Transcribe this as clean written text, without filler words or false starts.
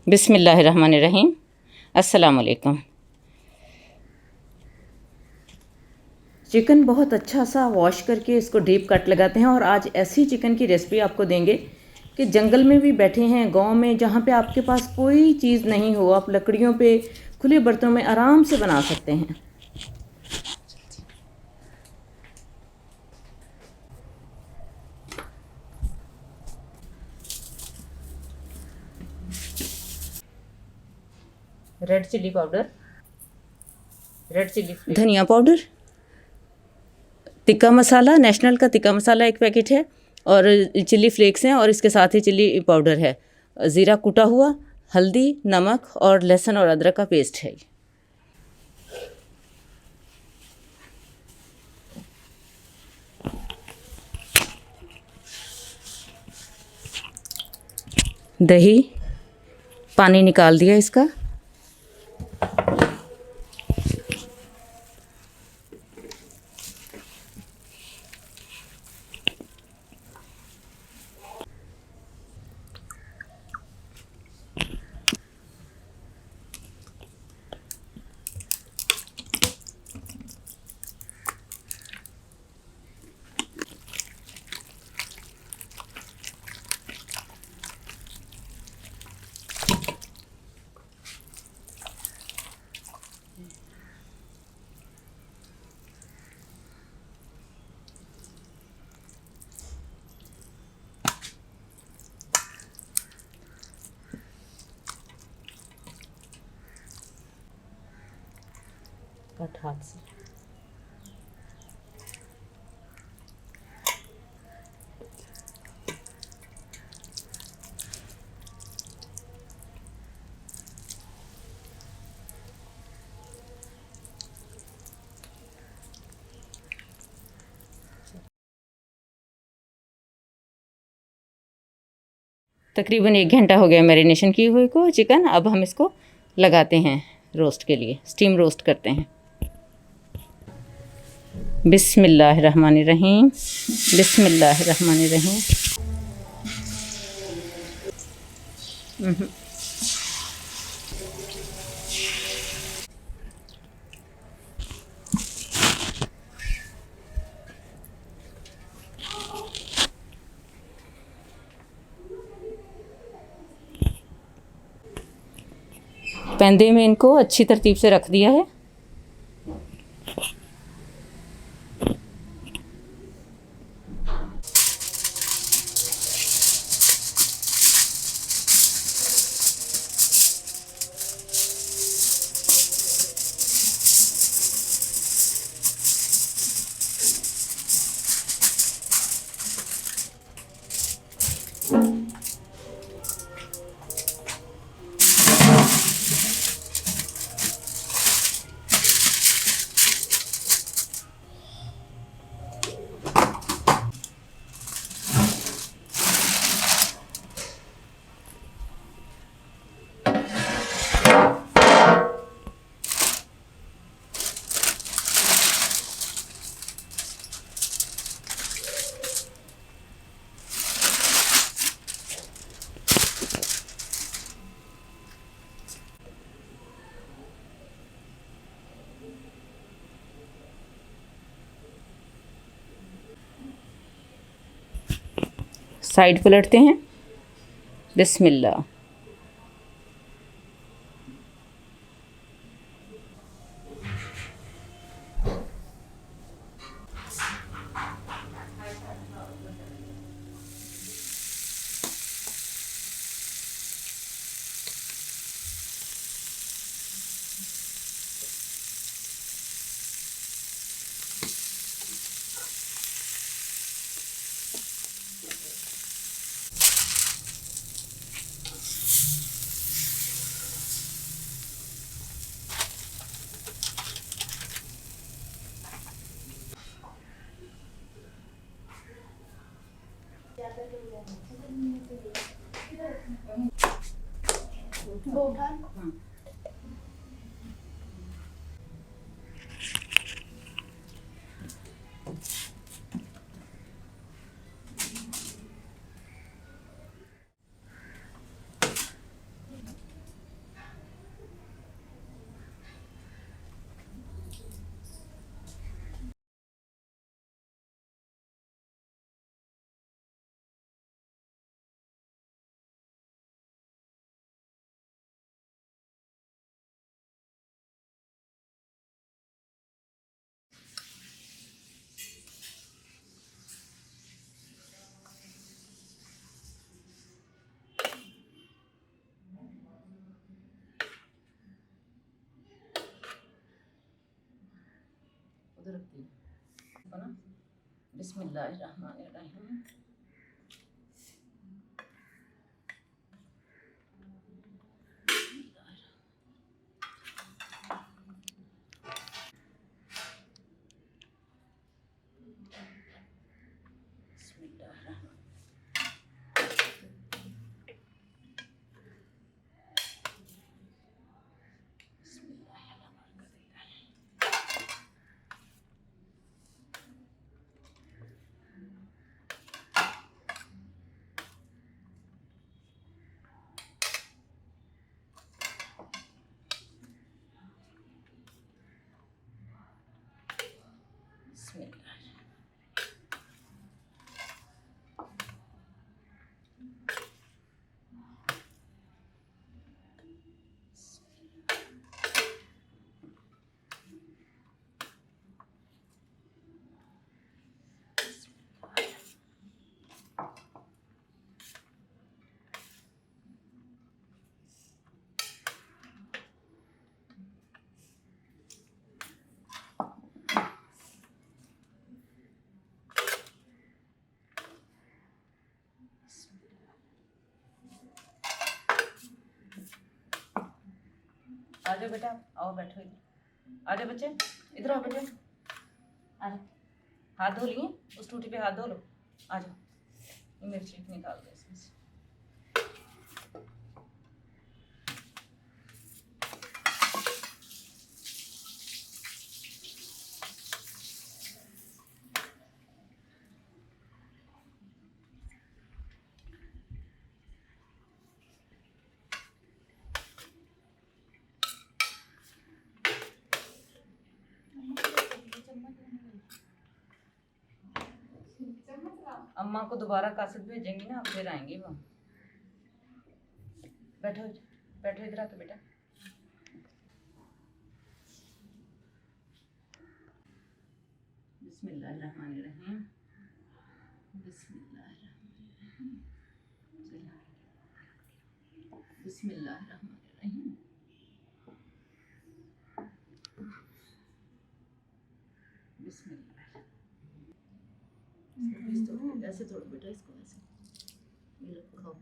बिस्मिल्लाहिर्रहमानिर्रहीम। अस्सलाम वालेकुम। चिकन बहुत अच्छा सा वॉश करके इसको डीप कट लगाते हैं और आज ऐसी चिकन की रेसिपी आपको देंगे कि जंगल में भी बैठे हैं, गांव में, जहां पे आपके पास कोई चीज़ नहीं हो, आप लकड़ियों पे खुले बर्तनों में आराम से बना सकते हैं। Red chilli powder, red chilli धनिया पाउडर, टिक्का मसाला, नेशनल का टिक्का मसाला 1 पैकेट है और चिल्ली फ्लेक्स हैं और इसके साथ ही चिल्ली पाउडर है, ज़ीरा कुटा हुआ, हल्दी, नमक और लहसुन और अदरक का पेस्ट है। दही, पानी निकाल दिया इसका। कट हाथ से। तकरीबन 1 घंटा हो गया मैरिनेशन किए हुए को चिकन। अब हम इसको लगाते हैं रोस्ट के लिए, स्टीम रोस्ट करते हैं। बिस्मिल्लाहिर्रहमानिर्रहीम, बिस्मिल्लाहिर्रहमानिर्रहीम। पैंदे में इनको अच्छी तरतीब से रख दिया है। साइड पलटते हैं। बिस्मिल्लाह। बिस्मिल्लाहिर्रहमानिर्रहीम। आ जाओ बेटा, आओ बैठो इधर। आ जाओ बच्चे, इधर आओ बेटे। आ जाओ, हाथ धो लिए, उस टूटी पे हाथ धो लो। आ जाओ, ये मिर्ची निकाल दो इसमें से। अम्मा को दोबारा कासत भेजेंगी ना, फिर आएंगी वो। बैठो बैठो, इधर आके बेटा। बिस्मिल्लाहिर्रहमानिर्रहीम। बिस्मिल्लाहिर्रहमानिर्रहीम। बिस्मिल्लाहिर्रहमानिर्रहीम। बिस्मिल्लाह। ऐसे तोड़ो बेटा इसको, ऐसे ये लो खाओ।